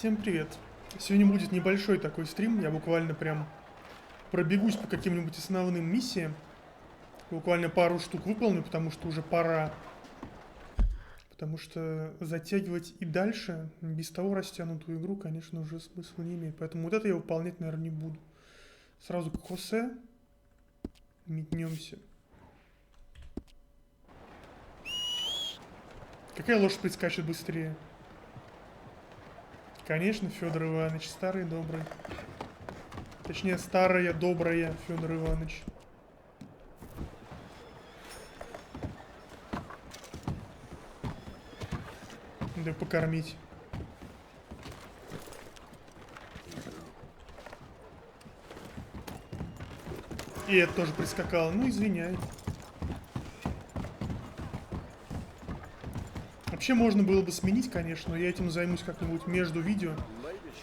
Всем привет! Сегодня будет небольшой такой стрим, я буквально прям пробегусь по каким-нибудь основным миссиям. Буквально пару штук выполню, потому что уже пора. Потому что затягивать и дальше, без того растянутую игру, конечно, уже смысла не имеет. Поэтому вот это я выполнять, наверное, не буду. Сразу к Хосе метнемся. Какая лошадь прискачет быстрее? Конечно, Федор Иванович, старый добрый. Точнее, старая добрая Федор Иванович. Да покормить. И это тоже прискакало. Ну, извиняй. Вообще можно было бы сменить, конечно, но я этим займусь как-нибудь между видео,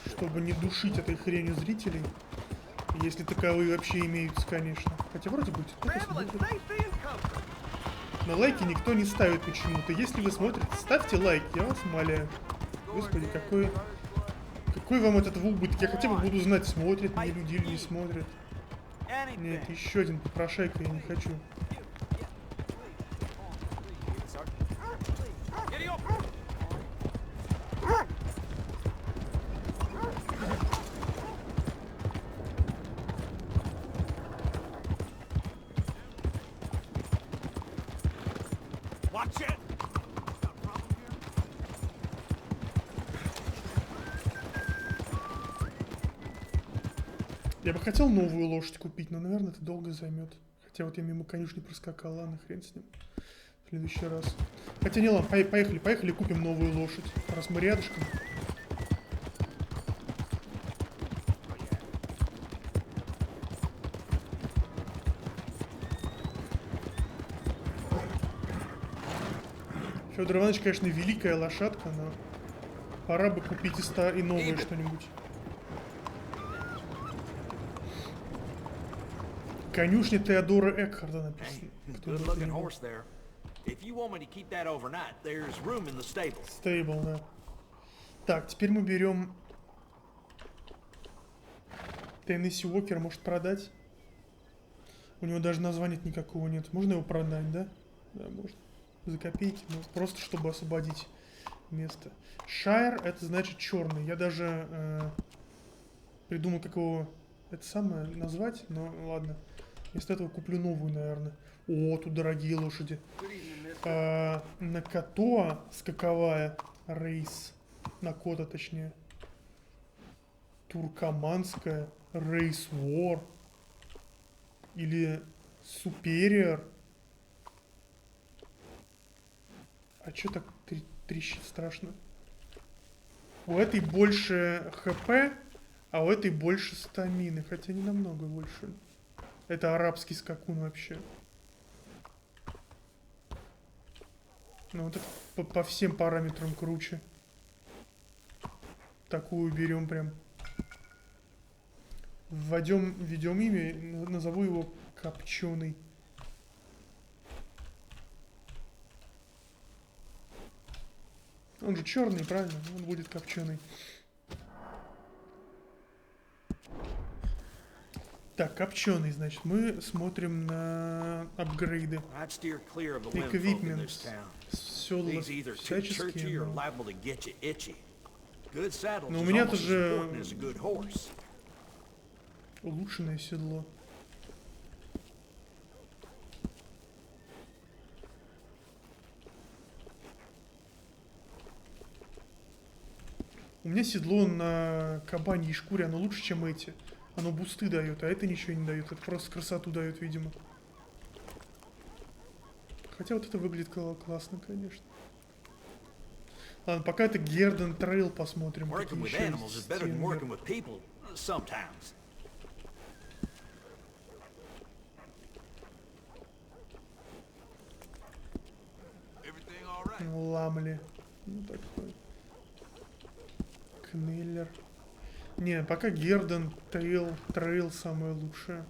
чтобы не душить этой хренью зрителей. Если таковые вообще имеются, конечно. Хотя вроде бы кто-то смотрит. Но лайки никто не ставит почему-то. Если вы смотрите, ставьте лайк, я вас умоляю. Господи, какой вам этот убыток? Я хотя бы буду знать, смотрят мне люди или не смотрят. Нет, еще один попрошайка, я не хочу. Я бы хотел новую лошадь купить, но, наверное, это долго займет. Хотя вот я мимо конюшни проскакал, ладно, хрен с ним. В следующий раз. Хотя не, ладно, поехали, купим новую лошадь, раз мы рядышком. Федор Иванович, конечно, великая лошадка, но пора бы купить и новое что-нибудь. Конюшня Теодора Экхарда написано. Стейбл, да. Так, теперь мы берем Теннесси Уокер, может продать? У него даже названия никакого нет. Можно его продать, да? Да, можно. За копейки, но просто чтобы освободить место. Шайр, это значит черный. Я даже придумал, как его это самое назвать, но ладно. Вместо этого куплю новую, наверное. О, тут дорогие лошади. Накатоа скаковая. Рейс. Накота, точнее. Туркоманская. Рейс Вор. Или Супериор. А чё так трещит страшно? У этой больше хп, а у этой больше стамины. Хотя не намного больше. Это арабский скакун вообще. Ну вот это по всем параметрам круче. Такую берем прям. Введем имя, назову его Копченый. Он же черный, правильно? Он будет копченый. Так, копченый, значит, мы смотрим на апгрейды. Эквипмент. Седла всяческие. Но у меня тоже улучшенное седло. У меня седло на кабаньей шкуре, оно лучше, чем эти. Оно бусты дает, а это ничего не дает. Это просто красоту дает, видимо. Хотя вот это выглядит классно, конечно. Ладно, пока это Герден Трейл посмотрим. Ламли. Ну такой. Кнеллер. Не, пока Герден Трейл самое лучшее.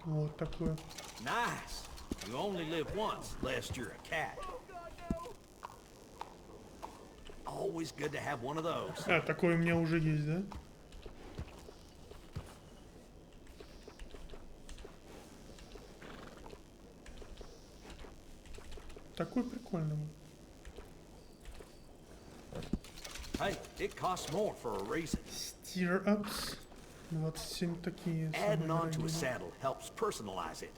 Вот такое. Nice. You only live once, lest you're a cat. Always good to have one of those. А, такой у меня уже есть, да? Такой прикольный. Hey, it costs more for a reason. Steer-ups. 27 такие. Adding on to a saddle helps personalize it.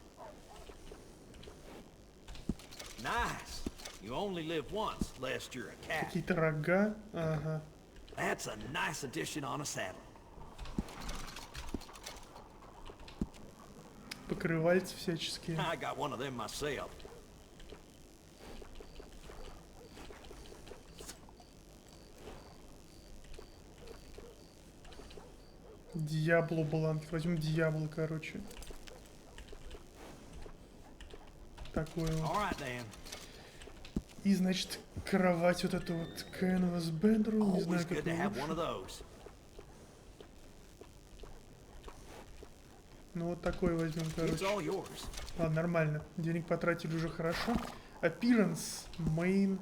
Nice. You only live once, lest you're a cat. Какие-то рога. Ага. That's a nice addition on a saddle. Покрывальцы всяческие. I got one of them myself. Диабло бланк. Возьмем Диабло, короче. Такой вот. All right, Dan. И, значит, кровать вот эта вот. Canvas bedroom. Не знаю, Always как good to have one лучше. of those. Ну, вот такой возьмем, It's короче. all yours. Ладно, нормально. Денег потратили уже хорошо. Appearance. Main.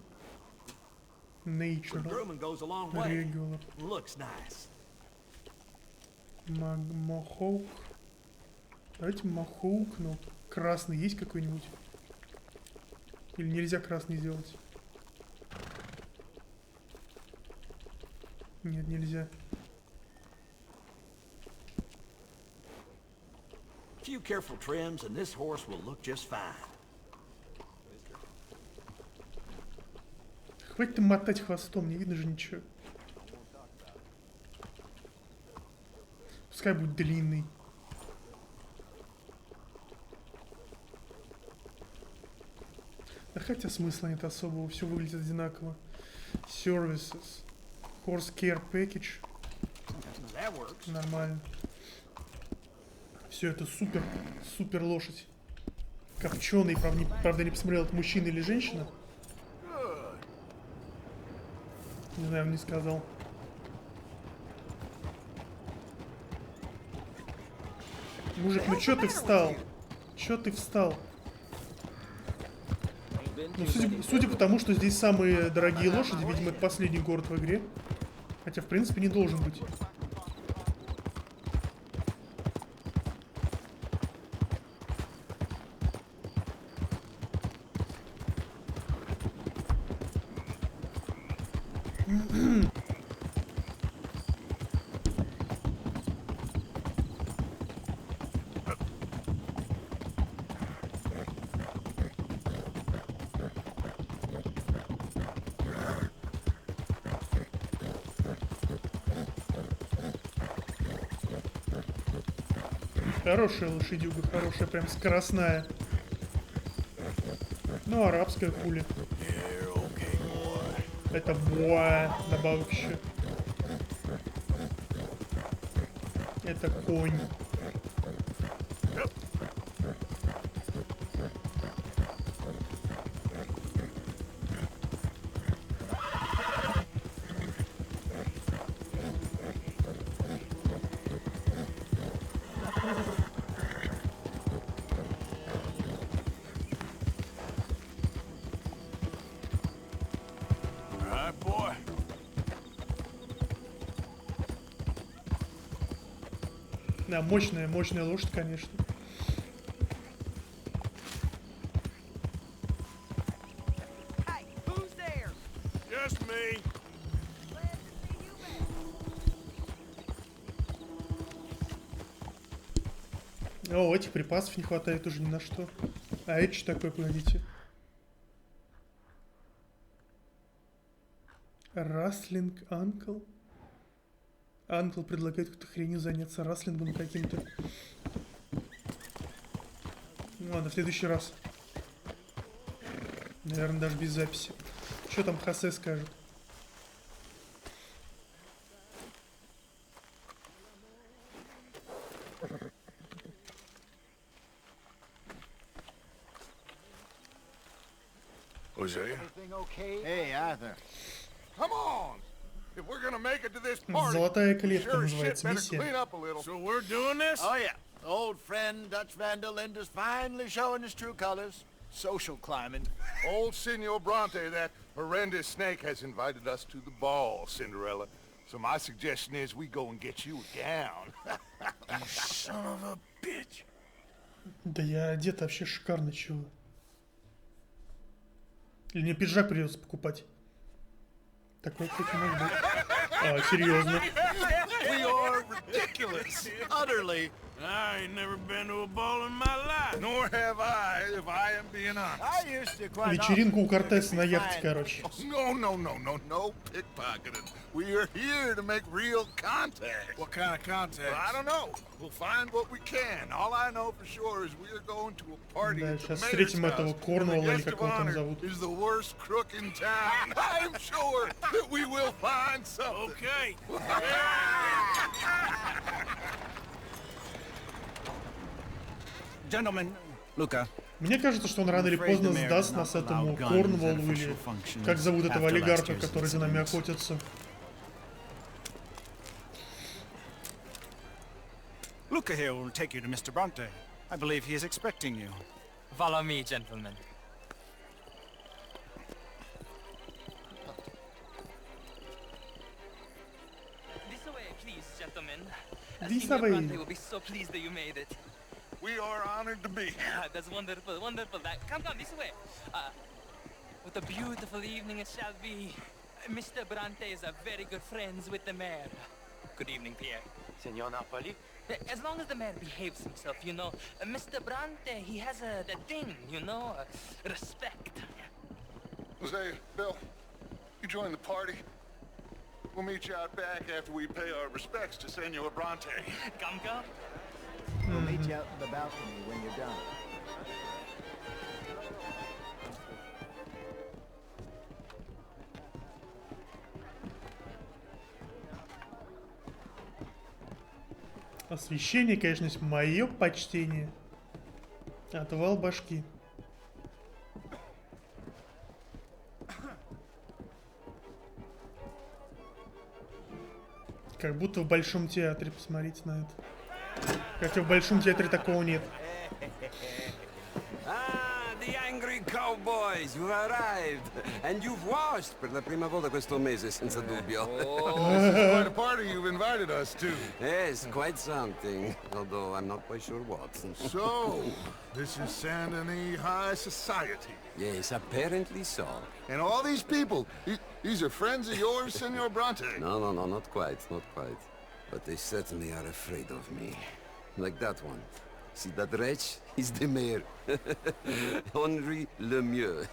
The Nature. grooming goes a long way. Regular. Looks nice. Мохоук. Давайте Мохоук, но красный есть какой-нибудь? Или нельзя красный сделать? Нет, нельзя. Few careful trims and this horse will look just fine. Хватит ты мотать хвостом, не видно же ничего. Пускай будет длинный. Да хотя смысла нет особого, все выглядит одинаково. Services. Horse Care Package. That works. Нормально. Все это супер, супер лошадь. Копченый, правда не посмотрел, это мужчина или женщина. Не знаю, он не сказал. Мужик, ну чё ты встал? Чё ты встал? Ну, судя по тому, что здесь самые дорогие лошади, видимо, это последний город в игре. Хотя, в принципе, не должен быть. Хорошая лошадюга, хорошая, прям скоростная. Ну, арабская хули. Это боа, добавок еще. Это конь. Да, мощная лошадь, конечно. Hey, who's there? Just me. Glad to see you back. О, этих припасов не хватает уже ни на что. А это что такое, погодите? Раслинг Анкл? Анкл предлагает какую-то хренью заняться раслингом каким-то. Ну ладно, в следующий раз. Наверное, даже без записи. Что там Хосе скажет? Hosea? Everything okay? Hey, Arthur. Come on! If we're gonna make it to this party, Золотая клетка sure as shit называется better миссия. clean up a little. So we're doing this? Oh, yeah. Old friend Dutch Van der Linde's finally showing his true colors. Social climbing. Old Senor Bronte, that horrendous snake has invited us to the ball, Cinderella. So my suggestion is we go and get you a gown. You son of a bitch. Да я одет вообще шикарно, чего. Или мне пиджак придется покупать? Такой, кстати, может быть. А, серьезно. We are ridiculous. Utterly. I ain't never been to a ball in my life. Nor have I, if I am being honest. I used to quite Вечеринка у often Кортеса на find- яхте, короче. No pickpocketing. We are here to make real contact. What kind of contact? I don't know. We'll find what we can. All I know for sure is we are going to a party Да, at the сейчас mayor's встретим этого house, and Корнуолла the или guest как of его там honor зовут. is the worst crook in town. I'm sure that we will find something. Okay. Gentlemen, Luca. Мне кажется, что он рано или поздно сдаст нас этому Корнуоллу или как зовут этого олигарха, который за нами охотится. Luca here will take you to Mr. Bronte. I believe he is expecting you. Follow me, gentlemen. This way, please, gentlemen. This Signor way. Bronte will be so pleased that you made it. We are honored to be here. That's wonderful, wonderful. Come, this way. What a beautiful evening it shall be. Mr. Bronte is a very good friends with the mayor. Good evening, Pierre. Signor Napoli? As long as the mayor behaves himself, you know. Mr. Bronte, he has a thing, you know, respect. Jose, Bill, you join the party. We'll meet you out back after we pay our respects to Senor Bronte. Come. We'll meet you out in the balcony when you're done. Освещение, конечно, есть мое почтение. Отвал башки. Как будто в Большом театре, посмотрите на это. Хотя в Большом театре такого нет. Ah, the angry cowboys, you've arrived. And you've washed per la prima volta questo mese, senza dubbio. Quite a party you've invited us to. Yes, quite something. Although I'm not quite sure what. So, this is Saint Denis High Society. Yes, apparently so. And all these people, these are friends of yours, Senor Bronte? No, not quite, not quite. But they certainly are afraid of me. Like that one. See that wretch? He's the mayor. Henri Lemieux.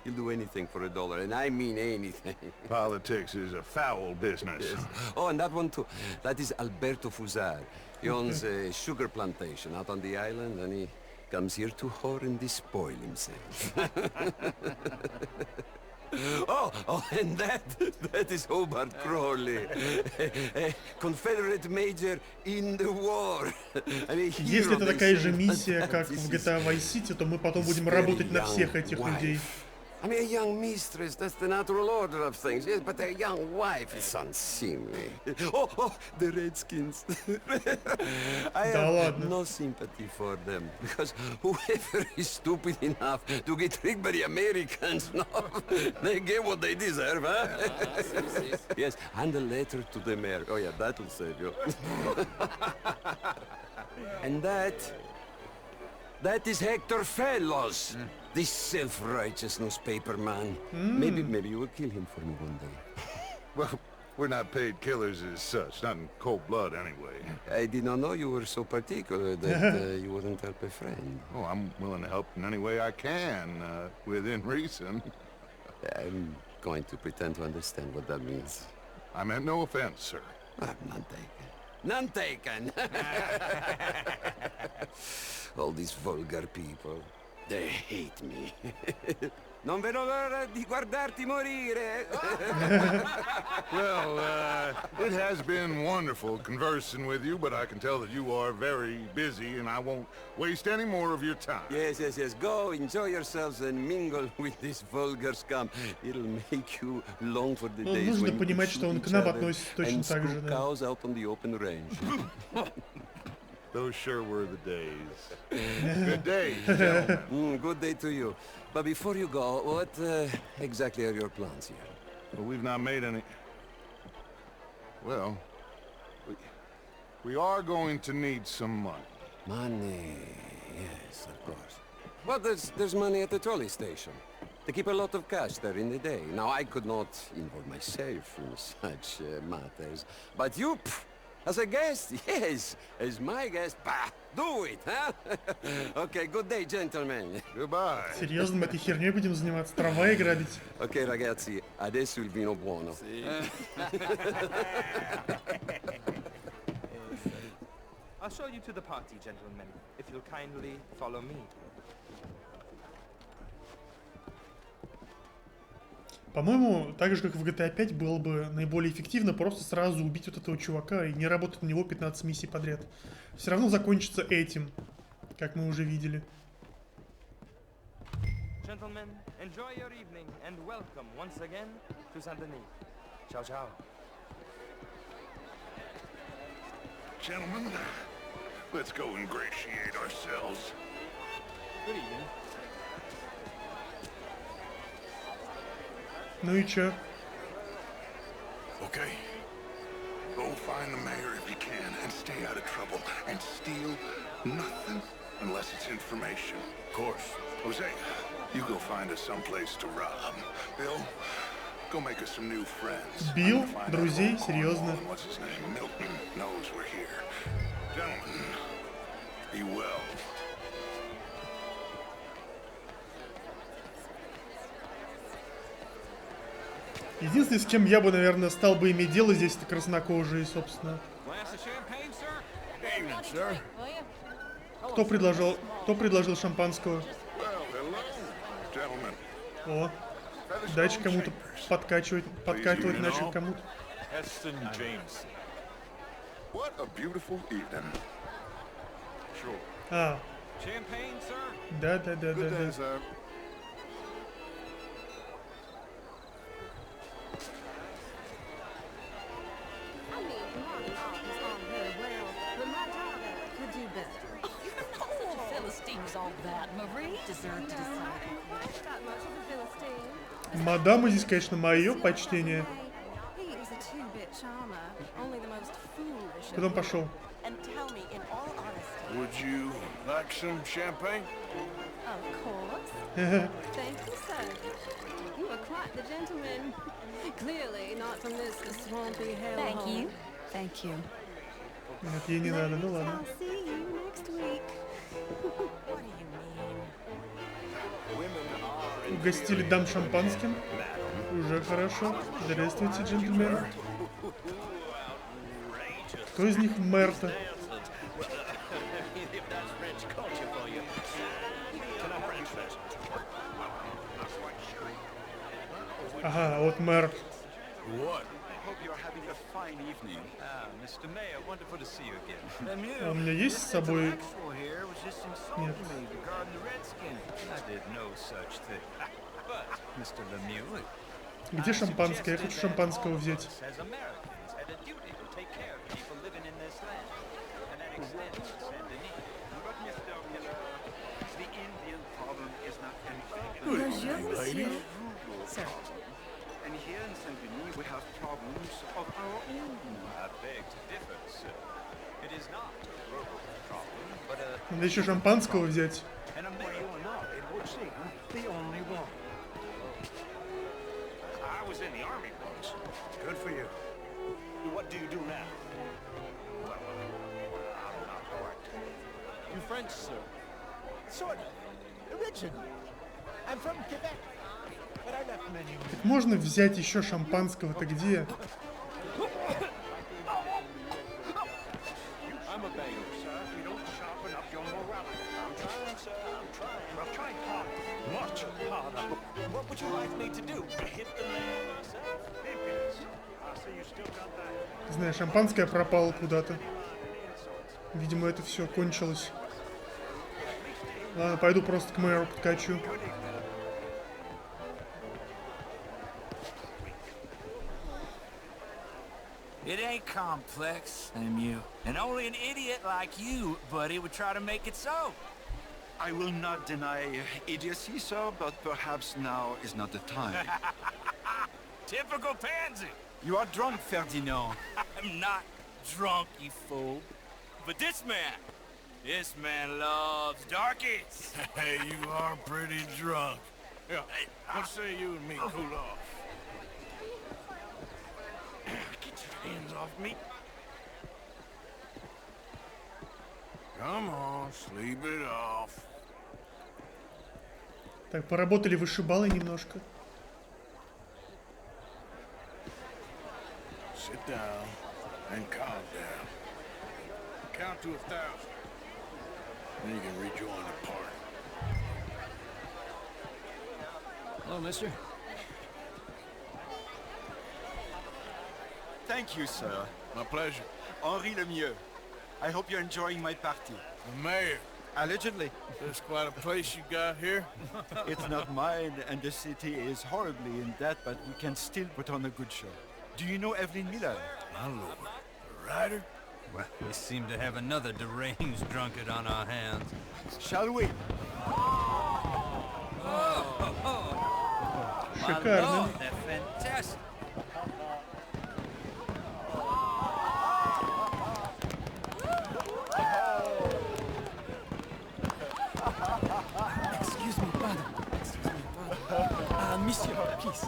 He'll do anything for $1, and I mean anything. Politics is a foul business. Yes. Oh, and that one too. That is Alberto Fusar. He owns a sugar plantation out on the island, and he comes here to whore and despoil himself. Oh, and that is Hobart Crawley, a Confederate major in the war. I mean, Если это такая же миссия, как в GTA Vice City, то мы потом будем работать на всех этих людей. I mean, a young mistress, that's the natural order of things, yes, but a young wife is unseemly. Oh, the Redskins. I have no sympathy for them, because whoever is stupid enough to get tricked by the Americans, no, they get what they deserve, huh? Yes, and a letter to the mayor. Oh, yeah, that'll save you. And that is Hector Fellows. This self-righteous newspaper man. Maybe you will kill him for me one day. Well, we're not paid killers as such, not in cold blood anyway. I did not know you were so particular that you wouldn't help a friend. Oh, I'm willing to help in any way I can, within reason. I'm going to pretend to understand what that means. I meant no offense, sir. None taken. None taken! All these vulgar people. They hate me. Non vedo l'ora di guardarti morire. Well, it has been wonderful conversing with you, but I can tell that you are very busy, and I won't waste any more of your time. Yes. Go, enjoy yourselves, and mingle with this vulgar scum. It'll make you long for the days Нужно when понимать, you что он shoot к each нам other относится точно and так же, screw да. cows out on the open range. Those sure were the days. Good day, gentlemen. Good day to you. But before you go, what exactly are your plans here? Well, we've not made any... Well, we are going to need some money. Money, yes, of course. Well, there's money at the trolley station. They keep a lot of cash there in the day. Now, I could not involve myself in such matters. But you, as a guest, yes, as my guest, bah, do it, huh? Okay, good day, gentlemen. Goodbye. Серьезно, мы этой херней будем заниматься? Трава и грабить? Ok, ragazzi, adesso il vino buono. I'll show you to the party, gentlemen, if you'll kindly follow me. По-моему, так же, как в GTA 5, было бы наиболее эффективно просто сразу убить вот этого чувака и не работать на него 15 миссий подряд. Все равно закончится этим, как мы уже видели. Gentlemen, enjoy your evening and welcome once again to Saint-Denis. Ciao, ciao. Gentlemen, let's go ingratiate ourselves. Good evening. Ну и чё? Okay. Go find the mayor if you can and stay out of trouble and steal nothing unless it's information. Of course. Jose, you go find us someplace to rob. Bill, go make us some new friends. Бил? Друзей? Серьезно? What's his name? Milton knows we're here. Gentlemen, be well. Единственный, с кем я бы, наверное, стал бы иметь дело здесь, это краснокожие, собственно. Кто предложил шампанского? О, дальше кому-то подкатывать начал кому-то. А, да. Мадаму здесь, конечно, мое почтение. Куда он пошел? Would you like some champagne? Of course. Thank you, sir. You are quite the gentleman. Clearly not from this swampy hellhole. Thank you. Thank you. Нет, ей не надо, ну ладно. I'll see you next week. What do you mean? Угостили дам шампанским. Уже хорошо. Здравствуйте, джентльмены. Кто из них мэр-то? Ага, вот мэр. А у меня есть с собой... Нет. Где шампанское? Я хочу шампанского взять. Bonjour, monsieur. Sir. And here in Saint-Denis we have problems of our own. I beg to differ, sir. It is not a global problem, but a... Надо еще шампанского взять. And a mayor or not, it would seem the only one. I was in the army once. Good for you. What do you do now? Well, I'm not quite. You French, sir? Sort of. Originally. I'm from Quebec. But I left many... Можно взять еще шампанского-то где? I'm a beggar, sir. You don't sharpen up your morality. I'm trying, sir. I'm trying. Well, try harder. Much harder. What would you like me to do? Hit the nail myself? Impudence. I see you still got that. Не знаю, шампанское пропало куда-то. Видимо, это все кончилось. Ладно, пойду просто к мэру подкачу. It ain't complex, MU. And only an idiot like you, buddy, would try to make it so. I will not deny idiocy, sir, but perhaps now is not the time. Typical pansy. You are drunk, Ferdinand. I'm not drunk, you fool. But this man loves darkies. Hey, you are pretty drunk. Yeah, what say you and me cool off? Get your hands off me. Come on, sleep it off. Так, поработали вышибалы немножко. Sit down and calm down. Count to 1,000. Then you can rejoin the party. Hello, mister. Thank you, sir. My pleasure. Henri Lemieux. I hope you're enjoying my party. The mayor. Allegedly. There's quite a place you got here. It's not mine, and the city is horribly in debt, but we can still put on a good show. Do you know Evelyn Miller? My lord. The writer? Well, we seem to have another deranged drunkard on our hands. Shall we? Шикарно. They're fantastic. Excuse me, pardon. Monsieur, please.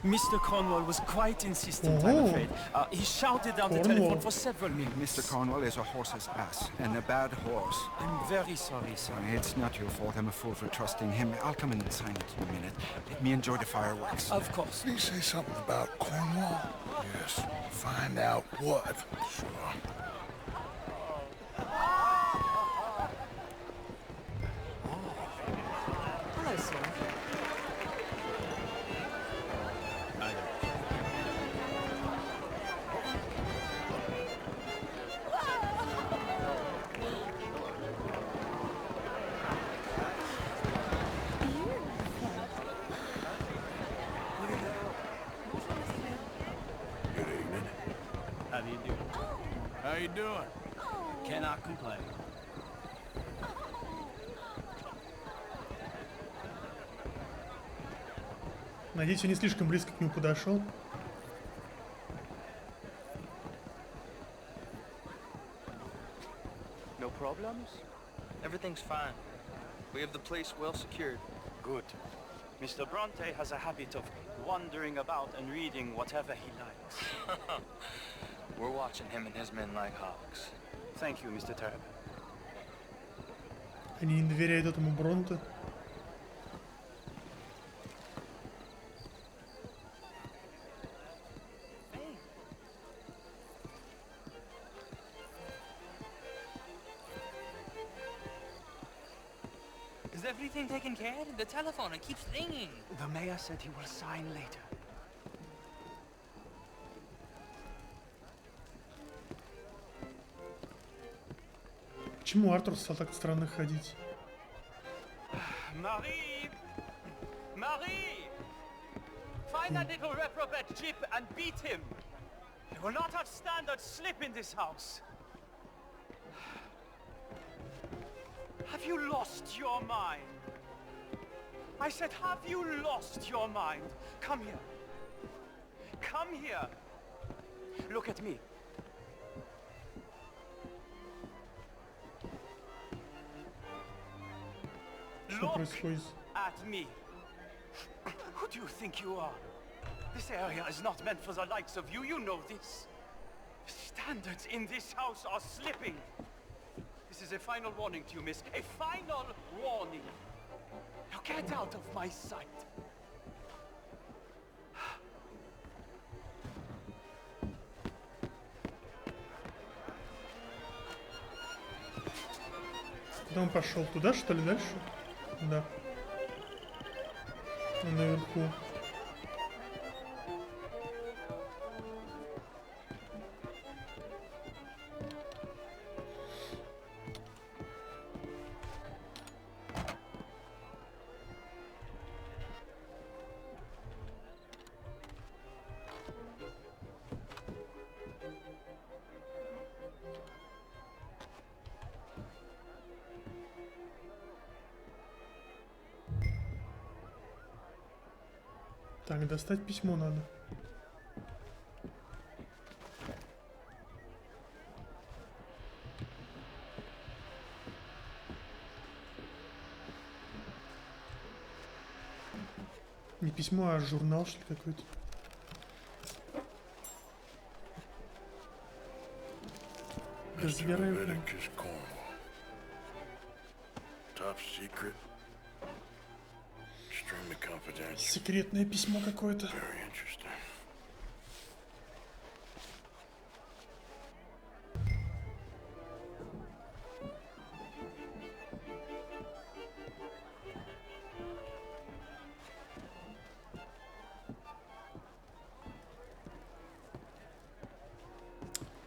Mr. Cornwall was quite insistent, I'm afraid. He shouted down the telephone for several minutes. Mr. Cornwall is a horse's ass, and a bad horse. I'm very sorry, sir. It's not your fault. I'm a fool for trusting him. I'll come in and sign it in a minute. Let me enjoy the fireworks. Of course. Did you say something about Cornwall? Yes. Find out what. Sure. Hello, sir. Good evening. How do you do? How you doing? Cannot complain. Надеюсь, я не слишком близко к нему подошел. No problems? Everything's fine. We have the place well secured. Good. Mr. Bronte has a habit of wandering about and reading whatever he likes. We're watching him and his men like hawks. Thank you, Mr. Terrell. Они не доверяют этому Бронте. Is everything taken care of? The telephone, it keeps ringing. The mayor said he will sign later. Почему Артур стал так странно ходить? Marie! Marie! Find that little reprobate Jip and beat him! We will not have standard slip in this house! Have you lost your mind? I said, have you lost your mind? Come here. Come here. Look at me. Что происходит? At me. Who do you think you are? This area is not meant for the likes of you. You know this. Standards in this house are slipping. This is a final warning to you, miss. A final warning. Now get out of my sight. Куда он пошел? Туда, что ли, дальше? Да. Он наверху. Так, достать письмо надо. Не письмо, а журнал, что ли, какой-то. Разбираем. Секретное письмо какое-то.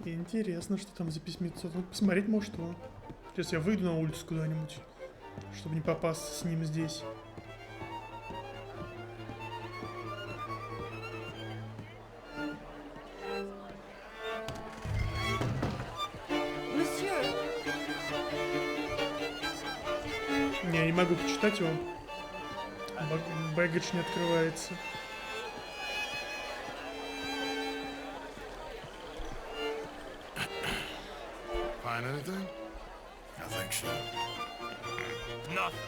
Интересно, что там за письмецо. Тут посмотреть, может, что. Сейчас я выйду на улицу куда-нибудь, чтобы не попасться с ним здесь. Я не могу почитать его. Бэггидж не открывается. Find anything? I think so. Nothing.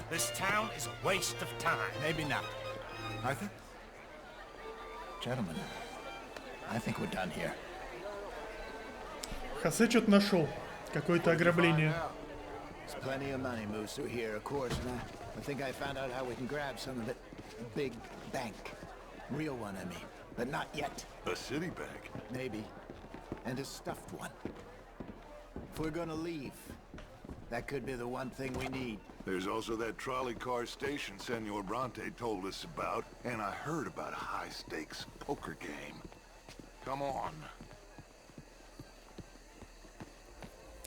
This town is a waste of time. Maybe not. Arthur? Gentlemen, I think we're done here. Хосе что-то нашел. Какое-то ограбление. There's plenty of money moves through here, of course, and I think I found out how we can grab some of it. A big bank. Real one, I mean. But not yet. A city bank? Maybe. And a stuffed one. If we're gonna leave, that could be the one thing we need. There's also that trolley car station Senor Bronte told us about, and I heard about a high-stakes poker game. Come on.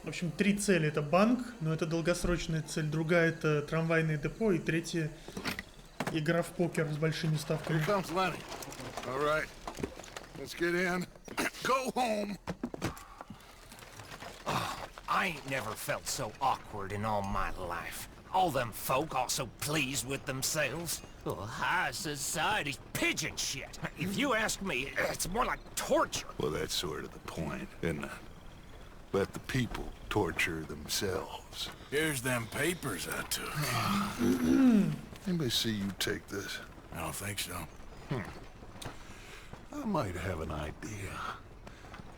В общем, 3 цели. Это банк, но это долгосрочная цель. Другая — это трамвайное депо. И третья — игра в покер с большими ставками. Here comes Lenny. All right. Let's get in. Go home. I ain't never felt so awkward in all my life. All them folk all so pleased with themselves. Oh, high society's pigeon shit. If you ask me, it's more like torture. Well, that's sort of the point, isn't it? Let the people torture themselves. Here's them papers I took. Anybody see you take this? I don't think so. I might have an idea.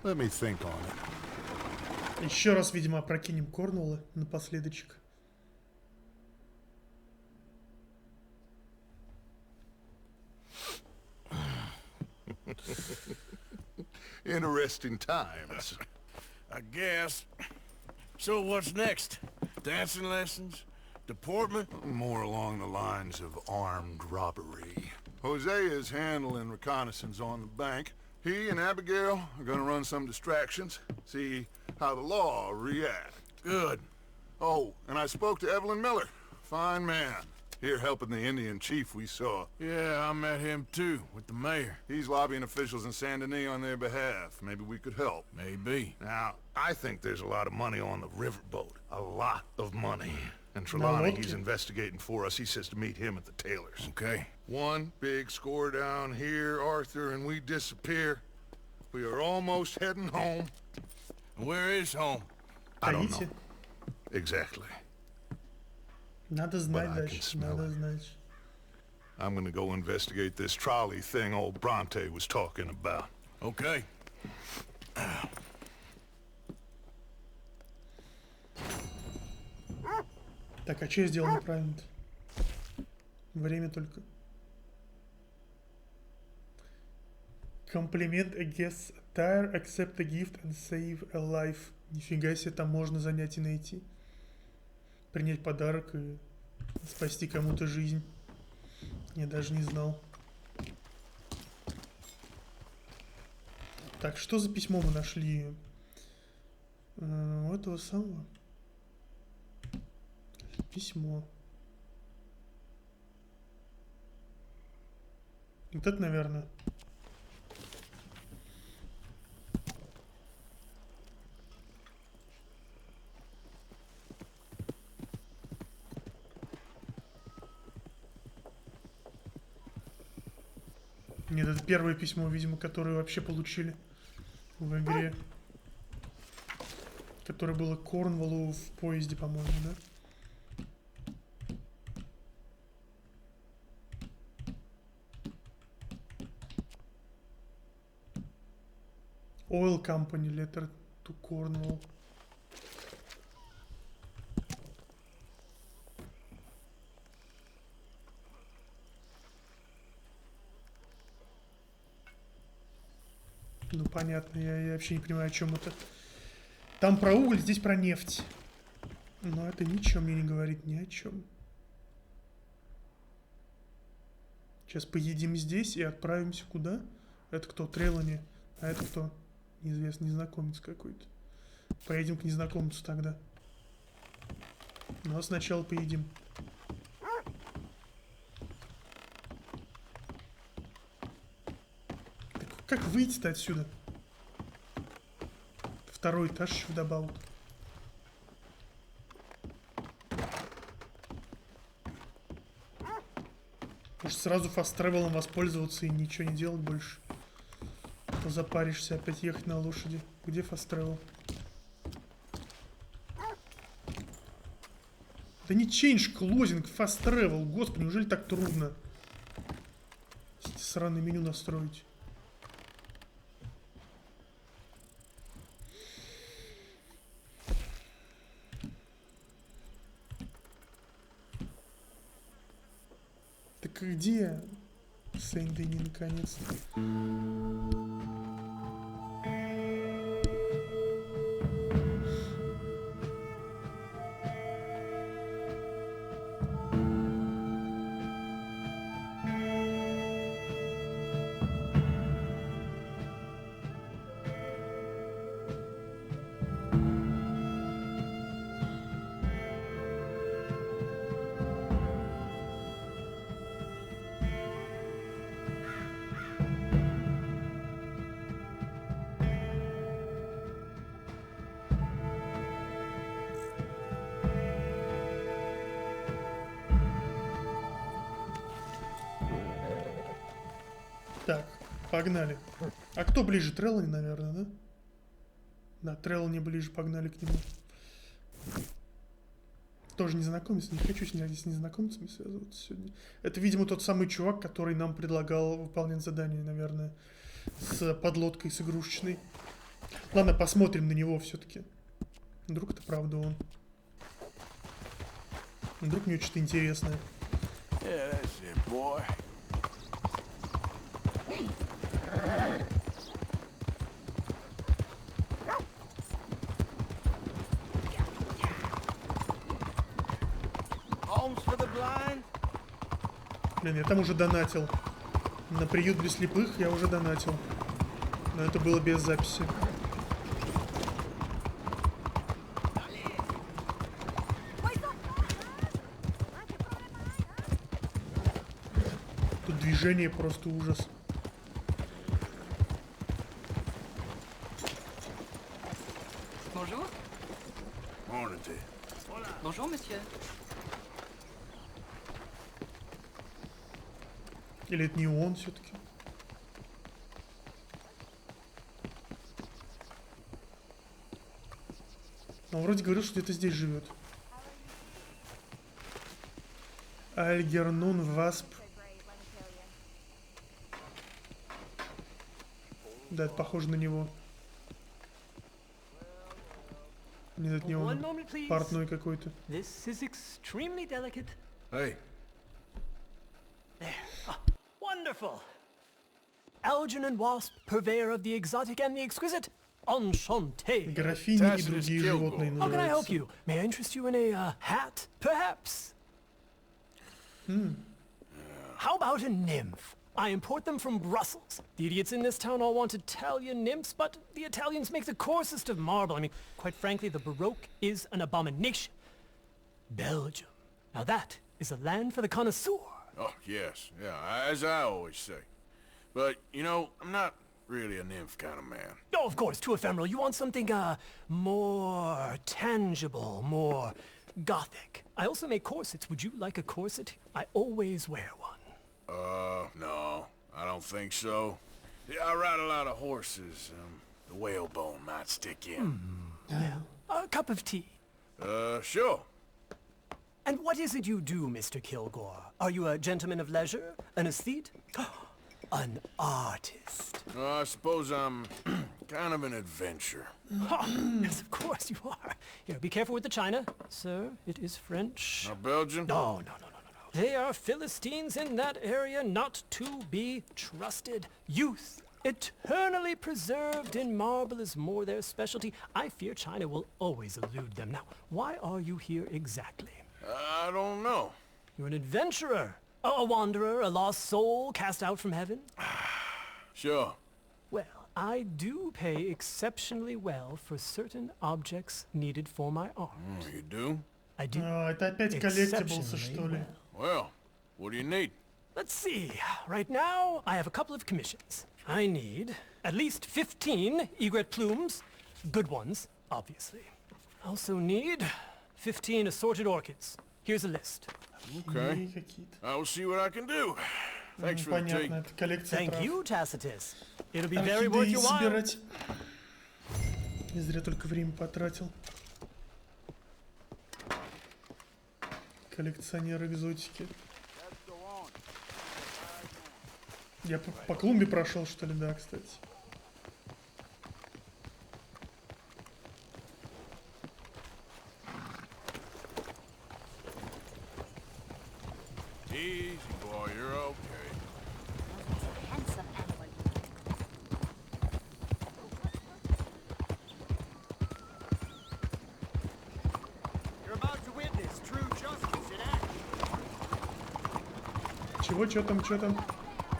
Let me think on it. Еще раз, видимо, опрокинем Корнуолла напоследочек. Interesting times. I guess. So what's next? Dancing lessons? Deportment? More along the lines of armed robbery. Jose is handling reconnaissance on the bank. He and Abigail are gonna run some distractions, see how the law reacts. Good. Oh, and I spoke to Evelyn Miller. Fine man. Here helping the Indian chief we saw. Yeah, I met him too, with the mayor. He's lobbying officials in Saint Denis on their behalf. Maybe we could help. Maybe. Now, I think there's a lot of money on the riverboat. A lot of money. And Trelawney, he's investigating for us. He says to meet him at the Taylor's. Okay. One big score down here, Arthur, and we disappear. We are almost heading home. Where is home? I don't know. Exactly. Надо знать дальше. Надо знать. I'm gonna go investigate this trolley thing old Bronte was talking about. Okay. Так, а что я сделал неправильно-то? Время только. Комплимент a guest attire, accept a gift and save a life. Нифига себе, там можно занятие найти. Принять подарок и спасти кому-то жизнь. Я даже не знал. Так, что за письмо мы нашли? У этого самого. Письмо. Вот это, наверное. Нет, это первое письмо, видимо, которое вообще получили в игре. Которое было к Корнволлу в поезде, по-моему, да? Oil Company, letter to Cornwall. Ну, понятно, я вообще не понимаю, о чем это. Там про уголь, здесь про нефть. Но это ничего мне не говорит, ни о чем. Сейчас поедим здесь и отправимся куда? Это кто? Трелани. А это кто? Неизвестный незнакомец какой-то. Поедем к незнакомцу тогда. Но сначала поедим. Так как выйти-то отсюда? Второй этаж еще вдобавок. Может сразу фаст-тревелом воспользоваться и ничего не делать больше. А то запаришься опять ехать на лошади. Где фаст-тревел? Да не change closing, фаст-тревел. Господи, неужели так трудно? Эти сраные меню настроить. Так где Сен-Дени наконец-то? Так, погнали. А кто ближе? Трелани, наверное, да? Да, Трелани ближе, погнали к нему. Тоже незнакомец, не хочу с незнакомцами связываться сегодня. Это, видимо, тот самый чувак, который нам предлагал выполнять задание, наверное, с подлодкой, с игрушечной. Ладно, посмотрим на него все-таки. Вдруг это правда он. Вдруг у него что-то интересное. Блин, я там уже донатил. На приют для слепых я уже донатил. Но это было без записи. Тут движение просто ужас. Bonjour. Bonjour, monsieur. Или это не он все-таки? Он вроде говорил, что где-то здесь живет. Альгернун Васп. Да, это похоже на него. Нет, это не он. Портной какой-то. Hey. Wonderful. Algernon Wasp, purveyor of the exotic and the exquisite. Enchanté. Графини и другие животные How can I help называются. you? May I interest you in a hat, perhaps? How about a nymph? I import them from Brussels. The idiots in this town all want Italian nymphs, but the Italians make the coarsest of marble. I mean, quite frankly, the Baroque is an abomination. Belgium. Now that is a land for the connoisseur. Oh, yes. Yeah, as I always say. But, you know, I'm not really a nymph kind of man. Oh, of course, too ephemeral. You want something, more tangible, more gothic. I also make corsets. Would you like a corset? I always wear one. No. I don't think so. Yeah, I ride a lot of horses. The whalebone might stick in. A cup of tea. Sure. And what is it you do, Mr. Kilgore? Are you a gentleman of leisure? An aesthete? An artist? I suppose I'm kind of an adventurer. Yes, of course you are. Here, be careful with the china. Sir, it is French. Not Belgian? No. They are Philistines in that area, not to be trusted. Youth, eternally preserved in marble, is more their specialty. I fear China will always elude them. Now, why are you here exactly? I don't know. You're an adventurer. A wanderer, a lost soul cast out from heaven? Sure. Well, I do pay exceptionally well for certain objects needed for my art. You do? I do. Это опять collectibles, что ли? Well, what do you need? Let's see. Right now, I have a couple of commissions. I need at least 15 egret plumes. Good ones, obviously. I also need 15 assorted orchids. Here's a list. Okay. I will see what I can do. Thanks for the tea. Понятно, это коллекция Thank трав. you, Tacitus. It'll be very worth Орхидеи your while. собирать. Не зря только время потратил. Коллекционер экзотики. Я по клумбе прошел, что ли, да, кстати. Easy, boy, you're okay. Handsome animal. You're about to witness true justice in action. Чего, чё там?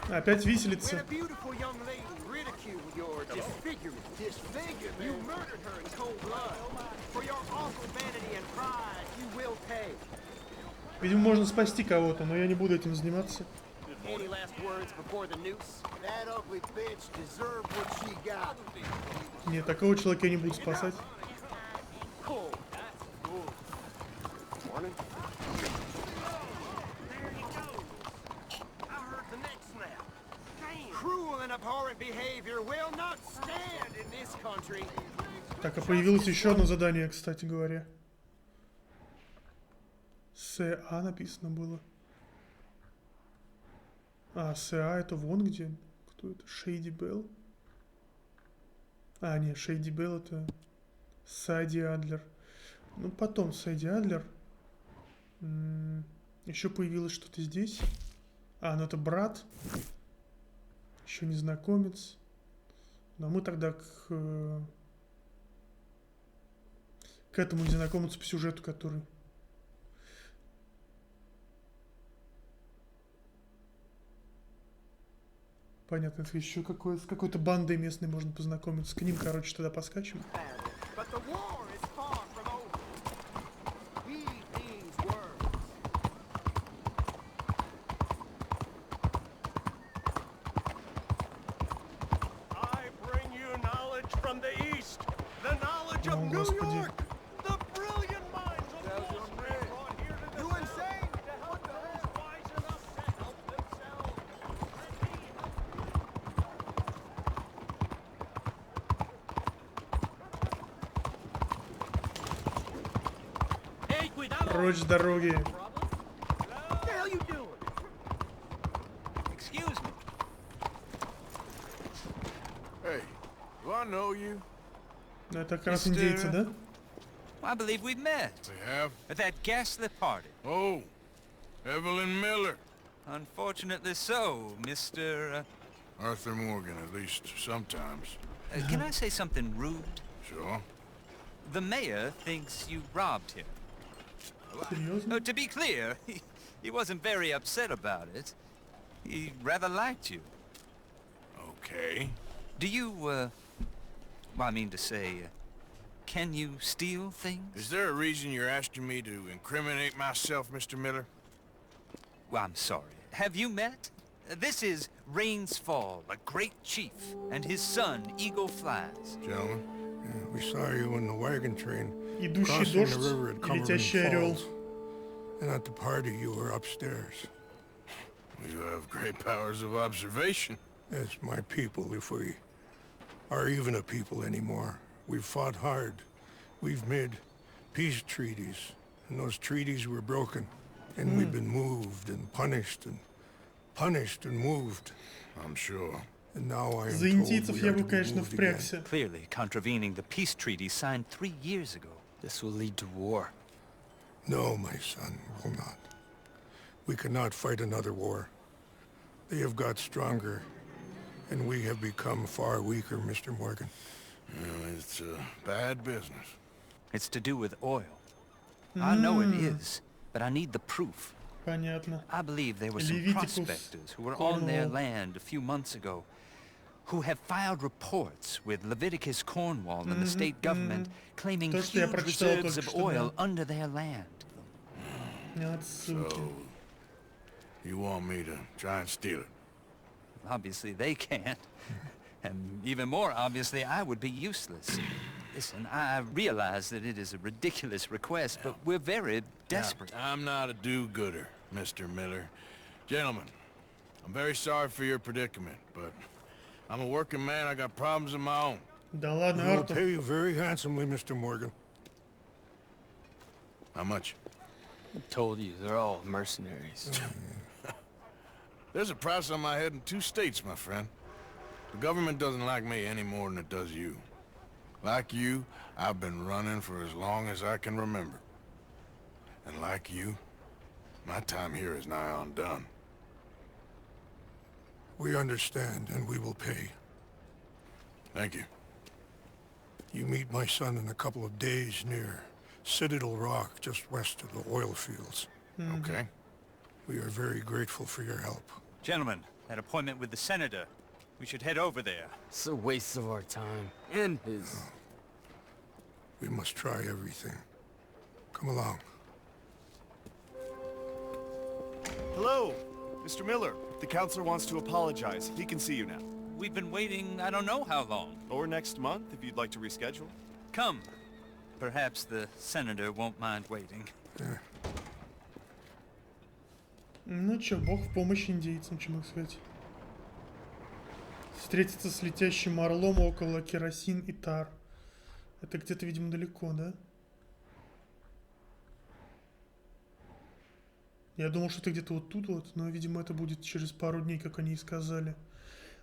Опять виселица. When a beautiful young lady ridiculed your disfigurement. You murdered her in cold blood. For your awful vanity and pride, you will pay. Видимо, можно спасти кого-то, но я не буду этим заниматься. Any last words before the noose? That ugly bitch deserved what she got. Нет, такого человека я не буду спасать. Cool. Morning. There you go. I heard the neck snap. Damn. Cruel and abhorrent behavior will not stand in this country. Так, а появилось еще одно задание, кстати говоря. СА написано было. А, СА это вон где. Кто это? Шейди Белл? А, нет, Шейди Белл это Сайди Адлер. Ну, потом Сайди Адлер. Еще появилось что-то здесь. А, ну это брат. Еще незнакомец. Но мы тогда к этому незнакомцу по сюжету, который... Понятно, это еще с какой-то бандой местной можно познакомиться. К ним, короче, тогда поскачем. Господи. Прочь с дороги. Excuse me. Hey, do I know you? Ну, это как раз индейцы, да? I believe we've met. We have? At that ghastly party. Oh, Evelyn Miller. Unfortunately so, Mr. Arthur Morgan, at least sometimes. Can I say something rude? Sure. The mayor thinks you robbed him. Серьезно? To be clear, he wasn't very upset about it. He rather liked you. Okay. Do you, well, I mean to say, can you steal things? Is there a reason you're asking me to incriminate myself, Mr. Miller? Well, I'm sorry. Have you met? This is Rains Fall, a great chief, and his son, Eagle Flies. Gentlemen, we saw you in the wagon train Идущий crossing дождь the river at и Cumberland летящий орел. Falls. And at the party, you were upstairs. You have great powers of observation. It's my people, if we are even a people anymore. We've fought hard. We've made peace treaties, and those treaties were broken. And we've been moved and punished and moved. I'm sure. And now I am За индейцев told we я are бы, to be конечно, moved again. впрягся. Clearly contravening the peace treaty signed 3 years ago. This will lead to war. No, my son, will not. We cannot fight another war. They have got stronger, and we have become far weaker, Mr. Morgan. Well, it's a bad business. It's to do with oil. I know it is, but I need the proof. Понятно. I believe there were some Leviticus prospectors who were on their Cornwall. land a few months ago who have filed reports with Leviticus Cornwall and the state government claiming То, что я huge прочитал reserves только of что, oil да. under their land. От суки. So, you want me to try and steal it? Obviously they can't. And even more obviously, I would be useless. Listen, I realize that it is a ridiculous request, but we're very desperate. Now, I'm not a do-gooder, Mr. Miller. Gentlemen, I'm very sorry for your predicament, but I'm a working man. I got problems of my own. Да ладно, We'll Артур. pay you very handsomely, Mr. Morgan. How much? I told you, they're all mercenaries. There's a price on my head in 2 states, my friend. The government doesn't like me any more than it does you. Like you, I've been running for as long as I can remember. And like you, my time here is nigh on done. We understand, and we will pay. Thank you. You meet my son in a couple of days near Citadel Rock, just west of the oil fields. Okay. We are very grateful for your help. Gentlemen, that appointment with the senator. We should head over there. It's a waste of our time. And his... We must try everything. Come along. Hello, Mr. Miller. The counselor wants to apologize. He can see you now. We've been waiting I don't know how long. Or next month, if you'd like to reschedule. Come. Perhaps the senator won't mind waiting. Ну чё, бог в помощь индейцам, чем их сказать. Встретиться с летящим орлом около керосин и тар. Это где-то, видимо, далеко, да? Я думал, что это где-то вот тут вот, но, видимо, это будет через пару дней, как они и сказали.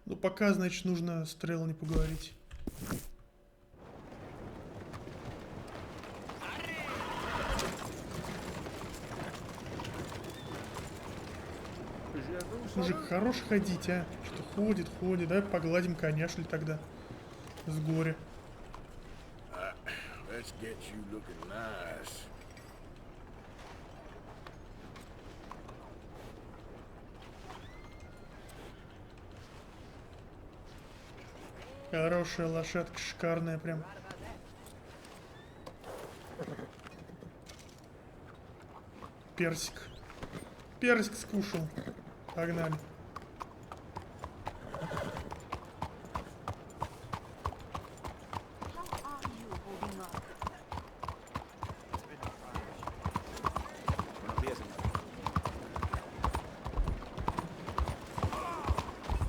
Ну, пока, значит, нужно с Треллани поговорить. Мужик, хорош ходить, а? Что ходит, ходит. Давай погладим коня, что ли, тогда. С горя. Let's get you looking nice. Хорошая лошадка, шикарная прям. Персик. Персик скушал. Погнали.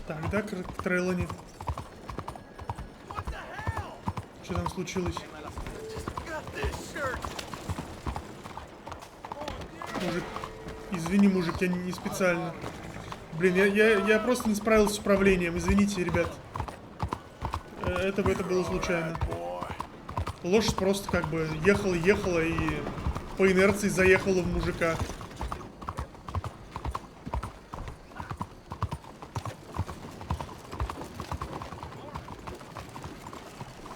Тогда к Треллани. Что там случилось? Мужик, извини, мужик, я не специально. Блин, я просто не справился с управлением. Извините, ребят. Это было случайно. Лошадь просто как бы ехала и по инерции заехала в мужика.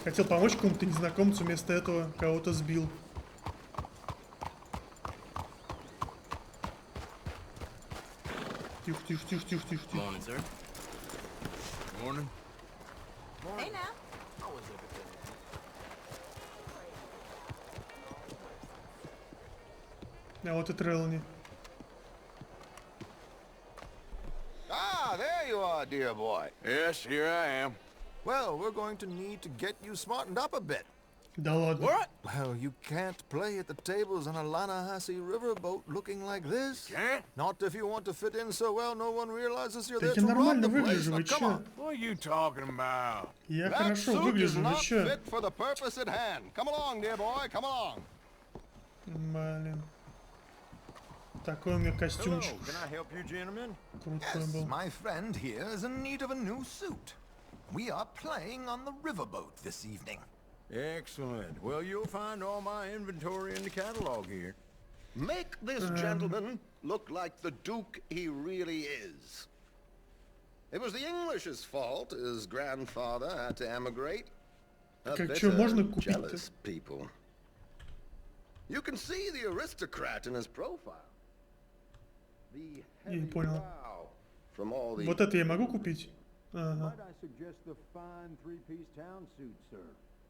Хотел помочь какому-то незнакомцу, вместо этого кого-то сбил. Тихо, тихо, тихо, тихо, тихо, тихо. Morning, sir. Morning. Hey now. А вот и Треллани. Ah, there you are, dear boy. Yes, here I am. Well, we're going to need to get you smartened up a bit. Да ладно. What? Well, you can't play at the tables on a Lannahechee riverboat looking like this. Can't? Not if you want to fit in so well no one realizes you're there Так я to rob нормально the place. выгляжу, Now, вы come чё? on. What are you talking about? Я That хорошо suit is выгляжу, вы not чё? fit for the purpose at hand. Come along, dear boy, come along. Блин. Такой у меня костюмчик. Can I help you, gentlemen? Крутой Yes, был. my friend here is in need of a new suit. We are playing on the riverboat this evening. Excellent. Well, you'll find all my inventory in the catalog here. Make this gentleman look like the Duke he really is. It was the English's fault his grandfather had to emigrate. A Как bitter, чё можно купить-то? jealous people. You can see the aristocrat in his profile. The Я не heavy понял. brow from all the... Вот это я могу купить? Ага. Might I suggest the fine three-piece town suit, sir?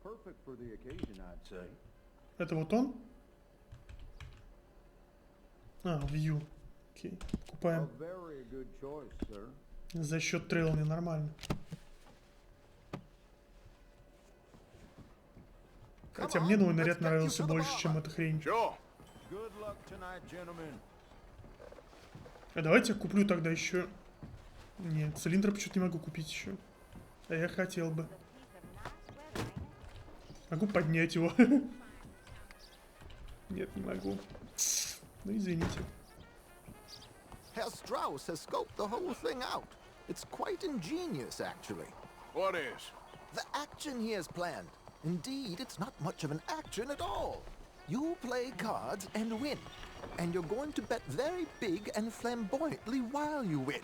Perfect for the occasion, I'd say. Это вот он? А, View. Окей. A Купаем. very good choice, sir. За счет трейлами нормально. Хотя мне новый наряд нравился больше, чем эта хрень. Sure. Good luck tonight, gentlemen. А давайте я куплю тогда еще. Нет, цилиндр почему-то не могу купить еще. А я хотел бы. Могу поднять его. Нет, не могу. Ну извините. Herr Strauss has scoped the whole thing out. It's quite ingenious, actually. What is? The action he has planned. Indeed, it's not much of an action at all. You play cards and win. And you're going to bet very big and flamboyantly while you win.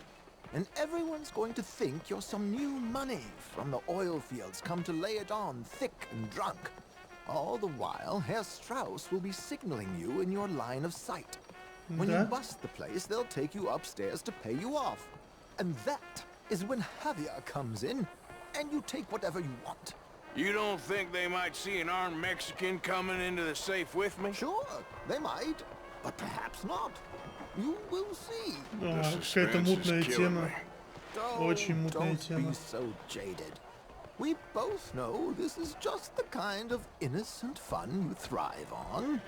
And everyone's going to think you're some new money from the oil fields come to lay it on thick and drunk. All the while, Herr Strauss will be signaling you in your line of sight. When you bust the place, they'll take you upstairs to pay you off. And that is when Javier comes in, and you take whatever you want. You don't think they might see an armed Mexican coming into the safe with me? Sure, they might, but perhaps not. You will see. Какая-то мутная тема. Очень мутная Don't тема. be so jaded. We both know this is just the kind of innocent fun you thrive on.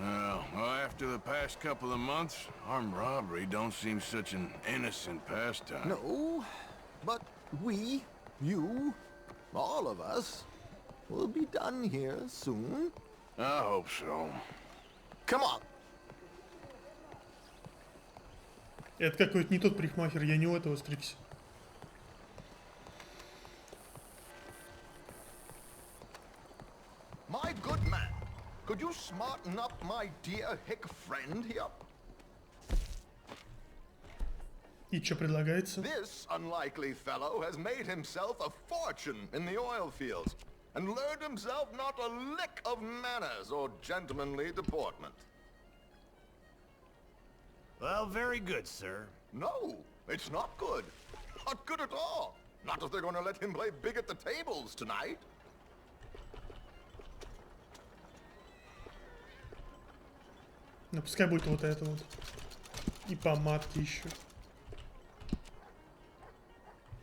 Well, after the past couple of months, armed robbery don't seem such an innocent pastime. No, but we, you, all of us, will be done here soon. I hope so. Come on. Это какой-то не тот парикмахер, я не у этого стригся. My good man, could you smarten up my dear hick friend here? И что предлагается? This unlikely fellow has made himself a fortune in the oil fields and learned himself not a lick of manners or gentlemanly deportment. Well, very good, sir. No, it's not good. Not good at all. Not if they're going to let him play big at the tables tonight. Ну пускай будет вот это вот. И помадки еще.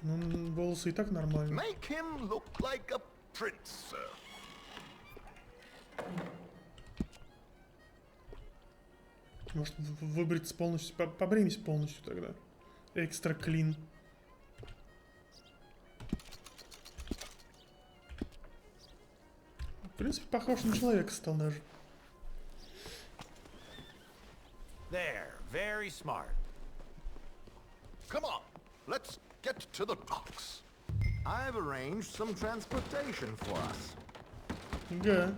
Ну, волосы и так нормально. Make him look like a prince, sir. Может выбрать полностью, побреемся полностью тогда. Экстра клин. В принципе, похож на человека стал даже. There, very smart. Come on, let's get to the docks. I've arranged some transportation for us. Да.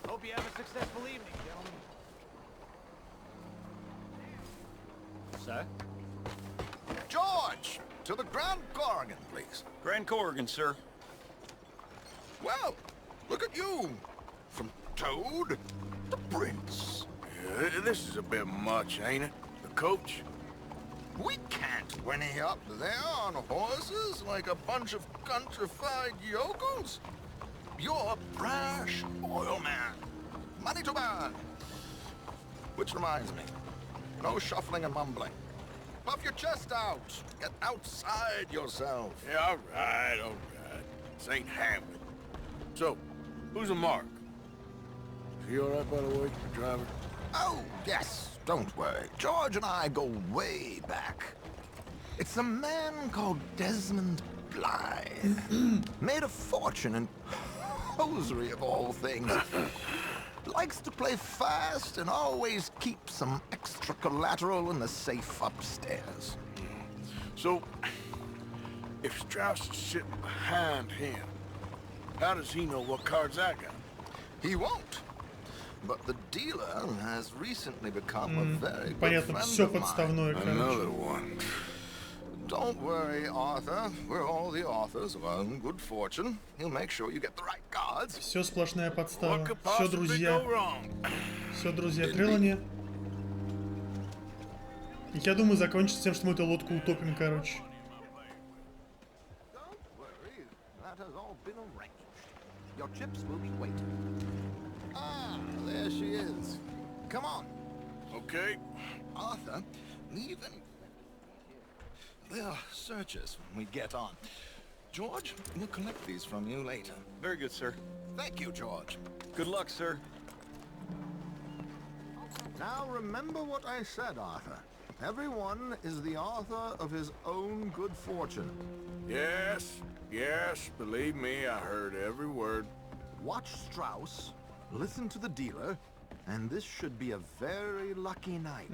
Hope you have a successful evening, gentlemen. Sir? George, to the Grand Corrigan, please. Grand Corrigan, sir. Well, look at you. From Toad to Prince. Yeah, this is a bit much, ain't it? The coach? We can't whinny up there on horses like a bunch of countrified yokels. You're a brash oil man. Money to burn. Which reminds me, no shuffling and mumbling. Puff your chest out. Get outside yourself. Yeah, all right, all right. This ain't Hamlet. So, who's a Mark? Is he all right, by the way, the driver? Oh, yes, don't worry. George and I go way back. It's a man called Desmond Blythe. Made a fortune in hosiery of all things. Likes to play fast and always keep some extra collateral in the safe upstairs. So, if Strauss is sitting behind him, how does he know what cards I got? He won't. But the dealer has recently become a very good Понятно, friend все of mine. подставное, Another короче. one. Don't worry, Arthur. We're all the authors of our own good fortune. He'll make sure you get the right cards. Все сплошная подстава. What could Все, possibly друзья. go wrong? Все, друзья, Трелани. И я думаю, закончится тем, что мы эту лодку утопим, короче. Don't worry. That has all been arranged. Your chips will be waiting. Ah, there she is. Come on. Okay. Arthur, leave any... They'll search us when we get on. George, we'll collect these from you later. Very good, sir. Thank you, George. Good luck, sir. Now remember what I said, Arthur. Everyone is the author of his own good fortune. Yes, yes, believe me, I heard every word. Watch Strauss, listen to the dealer, and this should be a very lucky night.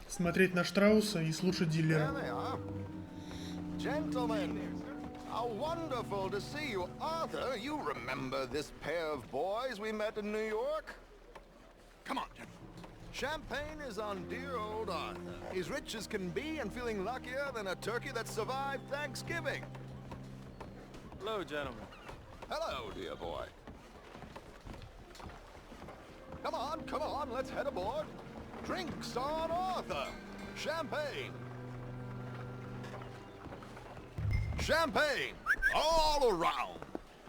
Смотреть на Штрауса и слушать There дилера. they are. Gentlemen, how wonderful to see you. Arthur, you remember this pair of boys we met in New York? Come on, gentlemen. Champagne is on dear old Arthur. He's rich as can be and feeling luckier than a turkey that survived Thanksgiving. Hello, gentlemen. Hello, dear boy. Come on, let's head aboard. Drinks on Arthur. Champagne. Champagne, all around.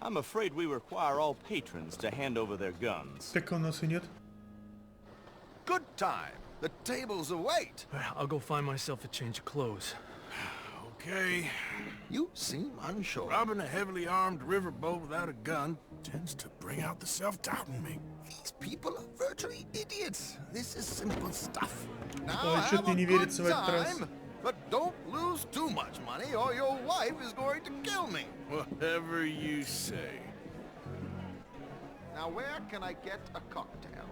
I'm afraid we require all patrons to hand over their guns. Так у нас и нет. Good time. The tables await. I'll go find myself a change of clothes. Okay. You seem unsure. Robbing a heavily armed riverboat without a gun tends to bring out the self-doubt in me. These people are virtually idiots. This is simple stuff. Now Ой, have что-то a мне не good верится в этот раз. time, but don't lose too much money or your wife is going to kill me. Whatever you say. Now where can I get a cocktail?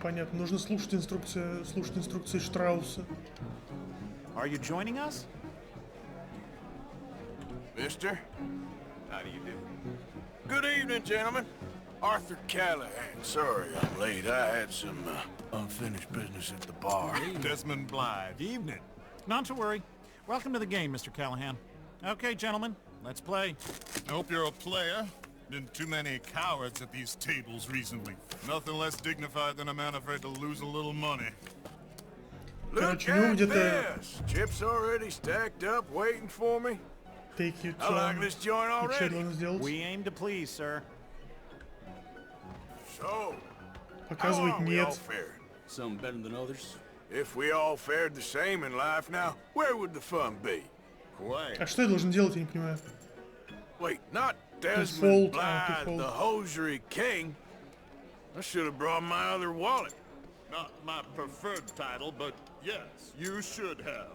Понятно, нужно слушать инструкции Штрауса. Are you joining us? Mister? How do you do? Good evening, gentlemen. Arthur Callahan. Sorry I'm late. I had some unfinished business at the bar. Desmond Blythe. Evening. Not to worry. Welcome to the game, Mr. Callahan. Okay, gentlemen, let's play. I hope you're a player. Been too many cowards at these tables recently. Nothing less dignified than a man afraid to lose a little money. Look Короче, ну at где-то this. Chips already stacked up, waiting for me. take you I like this joint что already. должен сделать? We aim to please, sir. So, Показывать how are we all нет. fared? Some better than others. If we all fared the same in life now, where would the fun be? Quiet. А что я должен делать, я не понимаю. Wait, not Default, Desmond Blythe, default. the hosiery king. I should have brought my other wallet. Not my preferred title, but yes, you should have.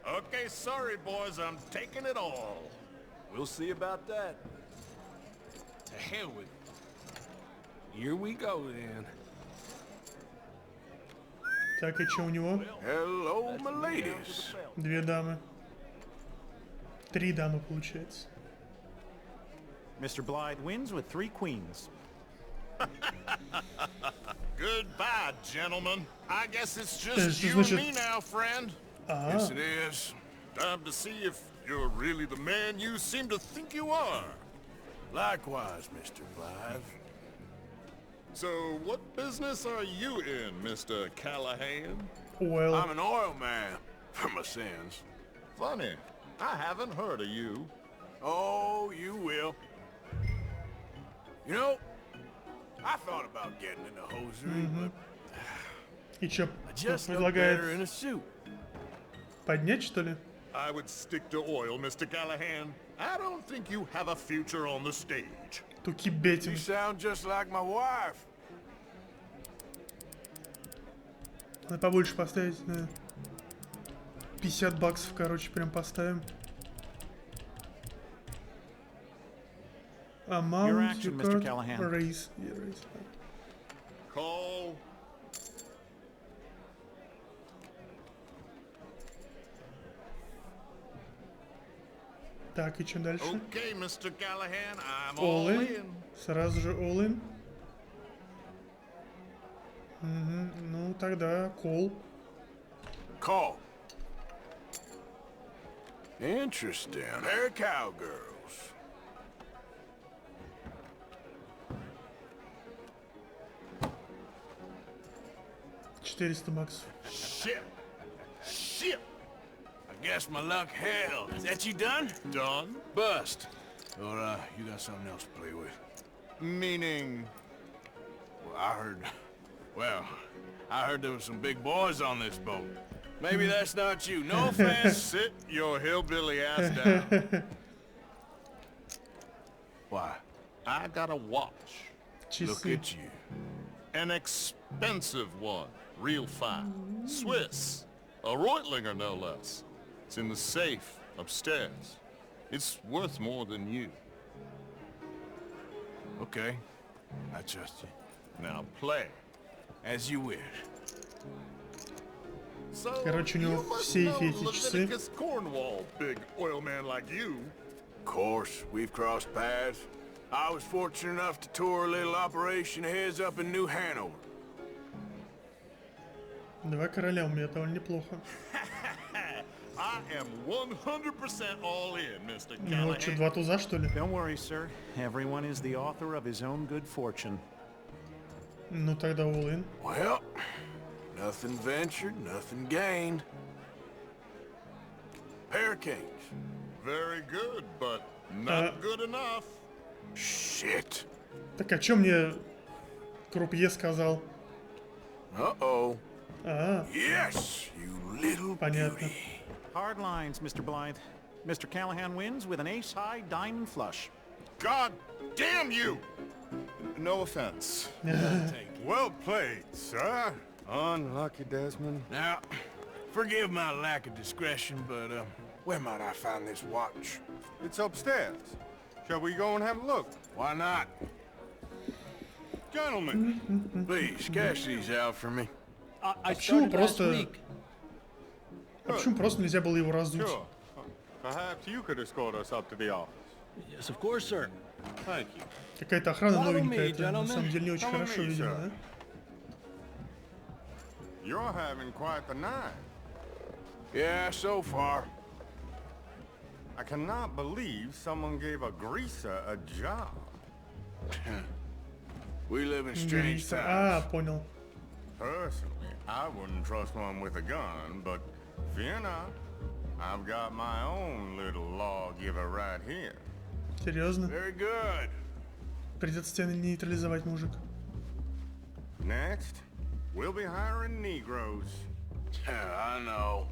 Okay, sorry, boys, I'm taking it all. We'll see about that. To hell with it. Here we go, then. Так, и что у него? Hello, my ladies. Две дамы. Три дамы, получается. Mr. Blythe wins with 3 queens. Goodbye, gentlemen. I guess it's Что just you значит? and me now, friend. Yes, it is. Time to see if you're really the man you seem to think you are. Likewise, Mr. Blythe. So, what business are you in, Mr. Callahan? Well, I'm an oil man, for my sins. Funny. I haven't heard of you. Oh, you will. You know, I thought about getting into hosiery, but И чё, just look предлагает better in a suit. поднять, что ли? I would stick to oil, Mr. Callahan. I don't think you have a future on the stage. Тукибетин. You sound just like my wife. Надо побольше поставить, да. 50 баксов, короче, прям поставим. Amount you Mr. got, Callahan. raise. Yeah, raise. Call. Так, и что дальше? Okay, Mr. Callahan, I'm All all in. in. Сразу же all in. Ну, тогда call. Call. Interesting. They're cowgirls. $400 баксов. Shit. Shit. I guess my luck held. Is that you done? Done? Bust. Or, you got something else to play with? Meaning? Well, I heard there was some big boys on this boat. Maybe that's not you. No offense. Sit your hillbilly ass down. Why? I got a watch. Look at you. An expensive one. Real fine. Swiss. A Reutlinger, no less. It's in the safe upstairs. It's worth more than you. Okay. I trust you. Now play. As you wish. So, Короче, у него в сейфе эти часы. Leviticus Cornwall, big oil man like you. Of course, we've crossed paths. I was fortunate enough to tour a little operation of his up in New Hanover. Два короля у меня довольно неплохо. I am 100% all in, Mr. У него что, два туза, что ли? Don't worry, sir. Everyone is the author of his own good fortune. Ну тогда all in. Well, nothing ventured, nothing gained. Pair kings. Very good, but not good enough. Shit. Так о чем мне крупье сказал? Uh-oh. А, Yes, you little понятно. Hard lines, Mr. Blythe. Mr. Callahan wins with an ace-high diamond flush. God damn you! No offense. Well played, sir. Unlucky, Desmond. Now, forgive my lack of discretion, but, where might I find this watch? It's upstairs. Shall we go and have a look? Why not? Gentlemen, please, cash these out for me. А почему просто... А почему просто нельзя было его раздуть? Sure. Perhaps you could escort us up to the office. Yes, of course, sir. Thank you. Какая-то охрана новенькая, это на самом деле не очень хорошо, видимо, да? You're having quite the night. Yeah, so far. I cannot believe someone gave a greaser a job. We live in strange times. А, понял. Personally, I wouldn't trust one with a gun, but fear not. I've got my own little lawgiver right here. Серьезно? Very good. Придется тебя нейтрализовать, мужик. Next, we'll be hiring Negroes. I know.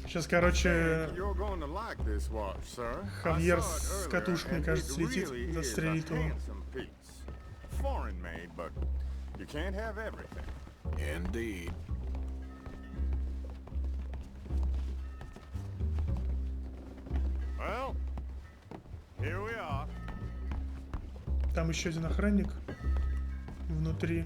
Сейчас, короче, You're going to like this watch, sir. Хавьер I saw it с earlier, катушкой, and кажется, it летит, really is застрелит a его. handsome piece. Foreign made, but you can't have everything. Indeed. Well, here we are. Там еще один охранник внутри.